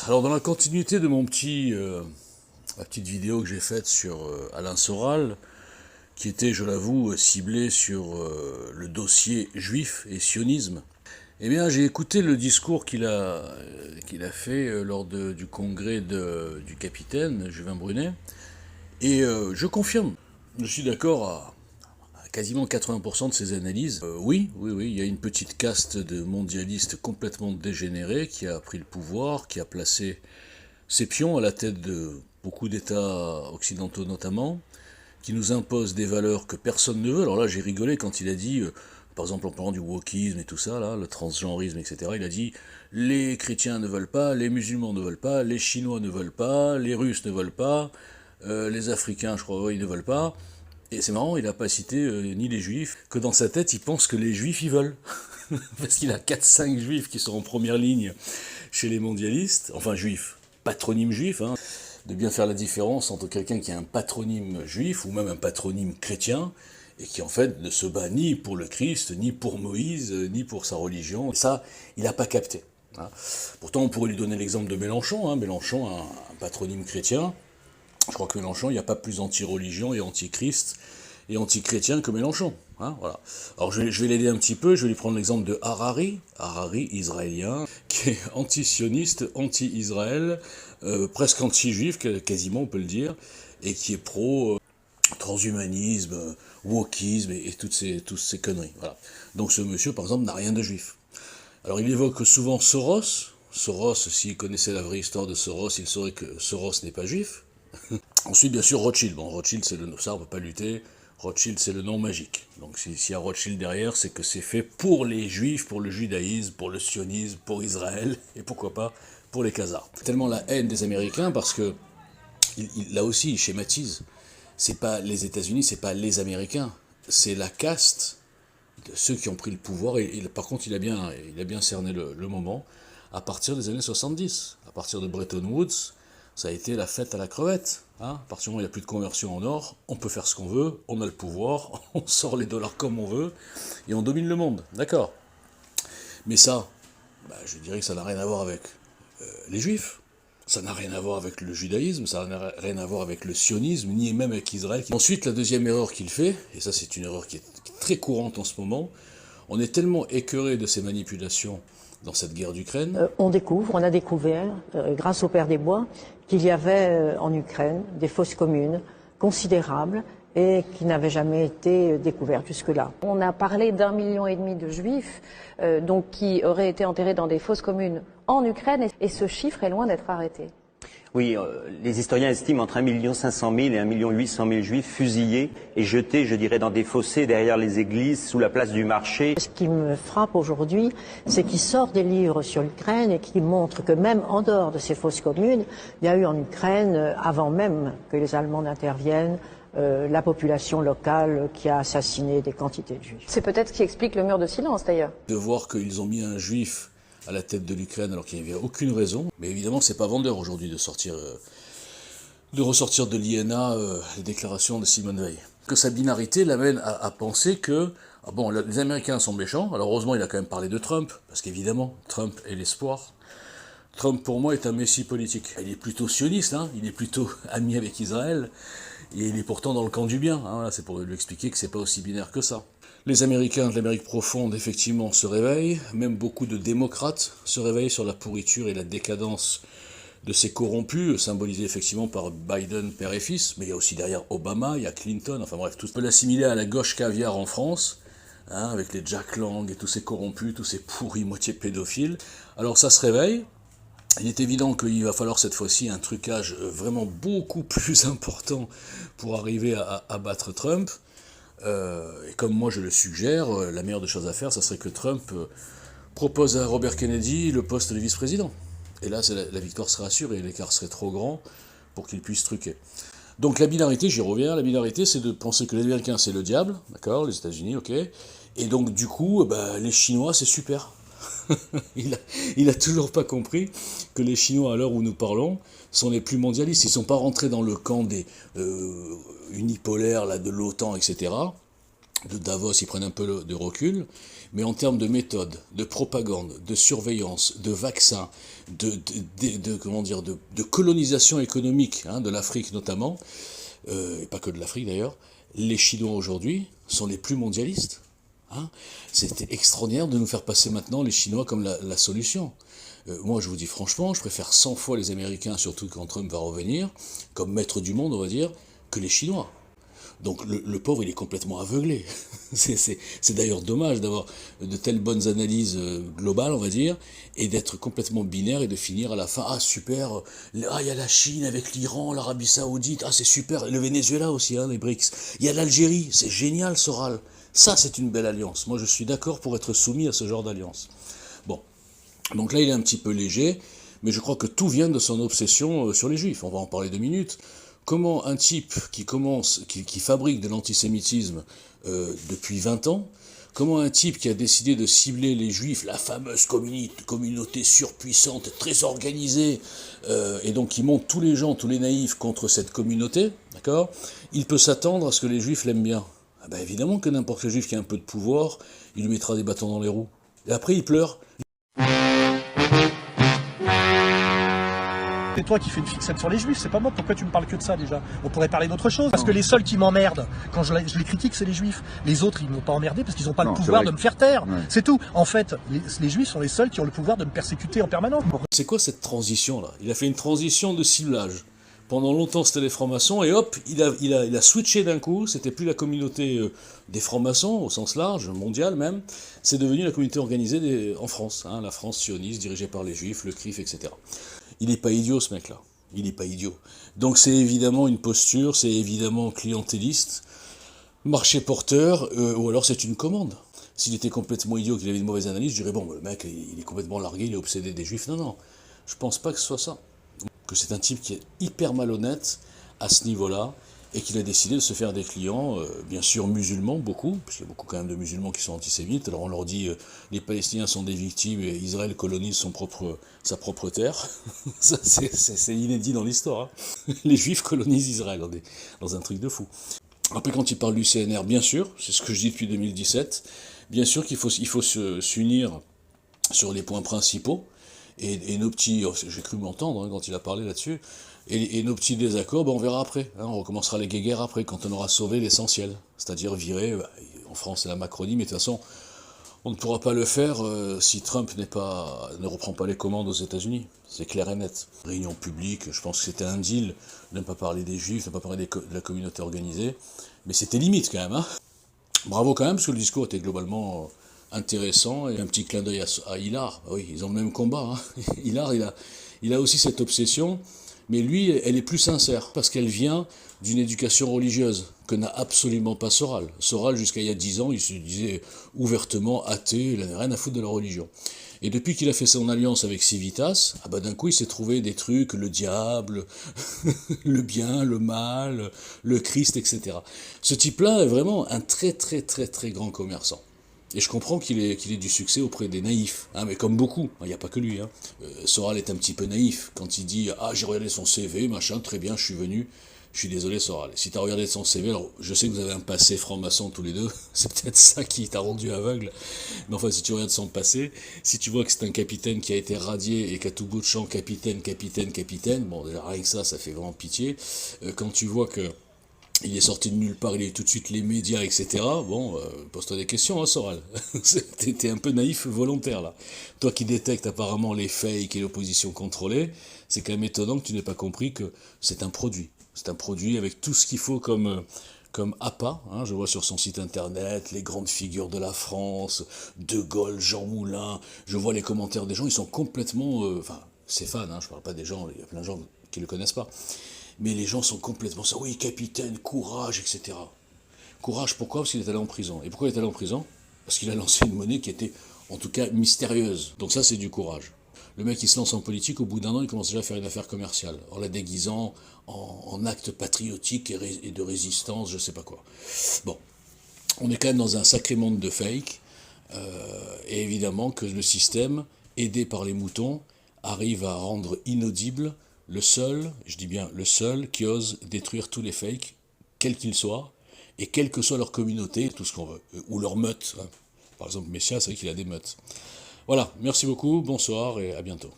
Alors dans la continuité de la petite vidéo que j'ai faite sur Alain Soral, qui était, je l'avoue, ciblée sur le dossier juif et sionisme, eh bien j'ai écouté le discours qu'il a fait lors du congrès du capitaine Juvin Brunet, et je confirme, je suis d'accord à quasiment 80% de ses analyses. Oui, il y a une petite caste de mondialistes complètement dégénérés qui a pris le pouvoir, qui a placé ses pions à la tête de beaucoup d'États occidentaux notamment, qui nous imposent des valeurs que personne ne veut. Alors là, j'ai rigolé quand il a dit, par exemple en parlant du wokisme et tout ça, là, le transgenrisme, etc., il a dit « les chrétiens ne veulent pas, les musulmans ne veulent pas, les chinois ne veulent pas, les russes ne veulent pas, les africains, je crois, ils ne veulent pas ». Et c'est marrant, il n'a pas cité ni les juifs, que dans sa tête, il pense que les juifs, ils veulent. Parce qu'il a 4-5 juifs qui sont en première ligne chez les mondialistes, enfin juifs, patronyme juif, hein, de bien faire la différence entre quelqu'un qui a un patronyme juif ou même un patronyme chrétien et qui en fait ne se bat ni pour le Christ, ni pour Moïse, ni pour sa religion. Et ça, il n'a pas capté. Hein. Pourtant, on pourrait lui donner l'exemple de Mélenchon. Hein. Mélenchon a un patronyme chrétien. Je crois que Mélenchon, il n'y a pas plus anti-religion et anti-Christ et anti-chrétien que Mélenchon. Hein, voilà. Alors je vais l'aider un petit peu, je vais lui prendre l'exemple de Harari, israélien, qui est anti-sioniste, anti-Israël, presque anti-juif, quasiment on peut le dire, et qui est pro-transhumanisme, wokisme et toutes ces conneries. Voilà. Donc ce monsieur, par exemple, n'a rien de juif. Alors il évoque souvent Soros. Soros, s'il connaissait la vraie histoire de Soros, il saurait que Soros n'est pas juif. Ensuite, bien sûr, Rothschild. Bon, Rothschild, c'est ça, on ne peut pas lutter. Rothschild, c'est le nom magique. Donc, s'il y a Rothschild derrière, c'est que c'est fait pour les juifs, pour le judaïsme, pour le sionisme, pour Israël, et pourquoi pas pour les Khazars. Tellement la haine des Américains, parce que, là aussi, il schématise. C'est pas les États-Unis, c'est pas les Américains. C'est la caste de ceux qui ont pris le pouvoir. Et par contre, il a bien cerné le moment. À partir des années 70, à partir de Bretton Woods, ça a été la fête à la crevette. Hein. À partir du moment où il n'y a plus de conversion en or, on peut faire ce qu'on veut, on a le pouvoir, on sort les dollars comme on veut, et on domine le monde. D'accord. Mais ça, je dirais que ça n'a rien à voir avec les juifs, ça n'a rien à voir avec le judaïsme, ça n'a rien à voir avec le sionisme, ni même avec Israël. Ensuite, la deuxième erreur qu'il fait, et ça c'est une erreur qui est très courante en ce moment, on est tellement écœuré de ces manipulations dans cette guerre d'Ukraine. On a découvert, grâce au Père des Bois, qu'il y avait en Ukraine des fosses communes considérables et qui n'avaient jamais été découvertes jusque-là. On a parlé d'1,5 million de juifs donc qui auraient été enterrés dans des fosses communes en Ukraine et ce chiffre est loin d'être arrêté. Oui, les historiens estiment entre 1,5 million et 1,8 million juifs fusillés et jetés, je dirais, dans des fossés derrière les églises, sous la place du marché. Ce qui me frappe aujourd'hui, c'est qu'il sort des livres sur l'Ukraine et qui montrent que même en dehors de ces fosses communes, il y a eu en Ukraine, avant même que les Allemands n'interviennent, la population locale qui a assassiné des quantités de juifs. C'est peut-être ce qui explique le mur de silence d'ailleurs. De voir qu'ils ont mis un juif à la tête de l'Ukraine alors qu'il n'y avait aucune raison. Mais évidemment, c'est pas vendeur aujourd'hui de ressortir de l'INA les déclarations de Simone Veil. Que sa binarité l'amène à penser que les Américains sont méchants. Alors heureusement, il a quand même parlé de Trump, parce qu'évidemment, Trump est l'espoir. Trump, pour moi, est un messie politique. Il est plutôt sioniste, hein, il est plutôt ami avec Israël, et il est pourtant dans le camp du bien. Hein, voilà, c'est pour lui expliquer que c'est pas aussi binaire que ça. Les Américains de l'Amérique profonde, effectivement, se réveillent. Même beaucoup de démocrates se réveillent sur la pourriture et la décadence de ces corrompus, symbolisés effectivement par Biden, père et fils. Mais il y a aussi derrière Obama, il y a Clinton, enfin bref, tout peut l'assimiler à la gauche caviar en France, hein, avec les Jack Lang et tous ces corrompus, tous ces pourris moitié pédophiles. Alors ça se réveille. Il est évident qu'il va falloir cette fois-ci un trucage vraiment beaucoup plus important pour arriver à battre Trump. Et comme moi je le suggère, la meilleure des choses à faire, ça serait que Trump propose à Robert Kennedy le poste de vice-président. Et là, la victoire serait assurée, l'écart serait trop grand pour qu'il puisse truquer. Donc la binarité, j'y reviens, la binarité c'est de penser que les Américains c'est le diable, d'accord, les États-Unis, ok, et donc du coup, les Chinois c'est super. il a toujours pas compris que les Chinois, à l'heure où nous parlons, sont les plus mondialistes. Ils sont pas rentrés dans le camp des unipolaires là, de l'OTAN, etc. de Davos, ils prennent un peu de recul, mais en termes de méthode, de propagande, de surveillance, de vaccins, comment dire, de colonisation économique, hein, de l'Afrique notamment, et pas que de l'Afrique d'ailleurs, les Chinois aujourd'hui sont les plus mondialistes. Hein. C'était extraordinaire de nous faire passer maintenant les Chinois comme la solution. Moi, je vous dis franchement, je préfère 100 fois les Américains, surtout quand Trump va revenir, comme maître du monde, on va dire, que les Chinois. Donc le pauvre, il est complètement aveuglé. C'est d'ailleurs dommage d'avoir de telles bonnes analyses globales, on va dire, et d'être complètement binaire et de finir à la fin, ah super, il y a la Chine avec l'Iran, l'Arabie Saoudite, ah c'est super, le Venezuela aussi, hein, les BRICS. Il y a l'Algérie, c'est génial Soral. Ça, c'est une belle alliance. Moi, je suis d'accord pour être soumis à ce genre d'alliance. Bon, donc là, il est un petit peu léger, mais je crois que tout vient de son obsession sur les Juifs. On va en parler 2 minutes. Comment un type qui fabrique de l'antisémitisme depuis 20 ans, comment un type qui a décidé de cibler les Juifs, la fameuse communauté surpuissante, très organisée, et donc qui monte tous les gens, tous les naïfs contre cette communauté, d'accord, il peut s'attendre à ce que les Juifs l'aiment bien. Ah ben évidemment que n'importe quel Juif qui a un peu de pouvoir, il lui mettra des bâtons dans les roues. Et après il pleure. C'est toi qui fais une fixette sur les juifs, c'est pas moi. Pourquoi tu me parles que de ça déjà? On pourrait parler d'autre chose. Parce que les seuls qui m'emmerdent, quand je les critique, c'est les juifs. Les autres, ils m'ont pas emmerdé parce qu'ils n'ont pas le pouvoir de me faire taire. Ouais. C'est tout. En fait, les juifs sont les seuls qui ont le pouvoir de me persécuter en permanence. C'est quoi cette transition-là? Il a fait une transition de ciblage. Pendant longtemps, c'était les francs-maçons, et hop, il a switché d'un coup. C'était plus la communauté des francs-maçons, au sens large, mondial même. C'est devenu la communauté organisée en France, hein, la France sioniste, dirigée par les juifs, le CRIF, etc. Il n'est pas idiot, ce mec-là. Il n'est pas idiot. Donc c'est évidemment une posture, c'est évidemment clientéliste, marché porteur, ou alors c'est une commande. S'il était complètement idiot, qu'il avait une mauvaise analyse, je dirais, bon, le mec, il est complètement largué, il est obsédé des juifs. Non, non, je pense pas que ce soit ça. Que c'est un type qui est hyper malhonnête à ce niveau-là, et qu'il a décidé de se faire des clients, bien sûr musulmans, beaucoup, parce qu'il y a beaucoup quand même de musulmans qui sont antisémites. Alors on leur dit les Palestiniens sont des victimes et Israël colonise sa propre terre. Ça, c'est inédit dans l'histoire. Hein. Les Juifs colonisent Israël, dans un truc de fou. Après, quand il parle du CNR, bien sûr, c'est ce que je dis depuis 2017, bien sûr qu'il faut s'unir sur les points principaux, et nos petits, j'ai cru m'entendre hein, quand il a parlé là-dessus, et nos petits désaccords, ben on verra après. Hein, on recommencera les guéguerres après, quand on aura sauvé l'essentiel. C'est-à-dire virer, en France c'est la Macronie, mais de toute façon, on ne pourra pas le faire si Trump ne reprend pas les commandes aux États-Unis. C'est clair et net. Réunion publique, je pense que c'était un deal de ne pas parler des Juifs, de ne pas parler de la communauté organisée, mais c'était limite quand même. Hein. Bravo quand même, parce que le discours était globalement intéressant, et un petit clin d'œil à Hillard. Oui, ils ont le même combat. Hein. Hillard, il a aussi cette obsession, mais lui, elle est plus sincère, parce qu'elle vient d'une éducation religieuse, que n'a absolument pas Soral. Soral, jusqu'à il y a 10 ans, il se disait ouvertement athée, il n'avait rien à foutre de la religion. Et depuis qu'il a fait son alliance avec Civitas, ah bah d'un coup il s'est trouvé des trucs, le diable, le bien, le mal, le Christ, etc. Ce type-là est vraiment un très très très très grand commerçant. Et je comprends qu'il ait du succès auprès des naïfs, hein, mais comme beaucoup, il n'y a pas que lui. Hein. Soral est un petit peu naïf quand il dit « Ah, j'ai regardé son CV, machin, très bien, je suis venu ». Je suis désolé Soral, si tu as regardé son CV, alors je sais que vous avez un passé franc-maçon tous les deux, c'est peut-être ça qui t'a rendu aveugle, mais enfin si tu regardes son passé, si tu vois que c'est un capitaine qui a été radié et qu'à tout bout de champ, capitaine, bon déjà rien que ça fait vraiment pitié, quand tu vois que il est sorti de nulle part, il a eu tout de suite les médias, etc. Bon, pose-toi des questions, hein, Soral. T'es un peu naïf volontaire, là. Toi qui détectes apparemment les fakes et l'opposition contrôlée, c'est quand même étonnant que tu n'aies pas compris que c'est un produit. C'est un produit avec tout ce qu'il faut comme appât. Hein, je vois sur son site internet les grandes figures de la France, De Gaulle, Jean Moulin. Je vois les commentaires des gens, ils sont complètement... Enfin, c'est fans, hein, je parle pas des gens, il y a plein de gens qui le connaissent pas. Mais les gens sont complètement ça. Oui, capitaine, courage, etc. Courage, pourquoi? Parce qu'il est allé en prison. Et pourquoi il est allé en prison? Parce qu'il a lancé une monnaie qui était, en tout cas, mystérieuse. Donc ça, c'est du courage. Le mec, il se lance en politique, au bout d'un an, il commence déjà à faire une affaire commerciale, en la déguisant en acte patriotique et de résistance, je sais pas quoi. Bon, on est quand même dans un sacré monde de fake, et évidemment que le système, aidé par les moutons, arrive à rendre inaudible le seul, je dis bien le seul, qui ose détruire tous les fakes, quels qu'ils soient, et quelle que soit leur communauté, tout ce qu'on veut, ou leur meute. Hein. Par exemple, Messia, c'est vrai qu'il a des meutes. Voilà, merci beaucoup, bonsoir et à bientôt.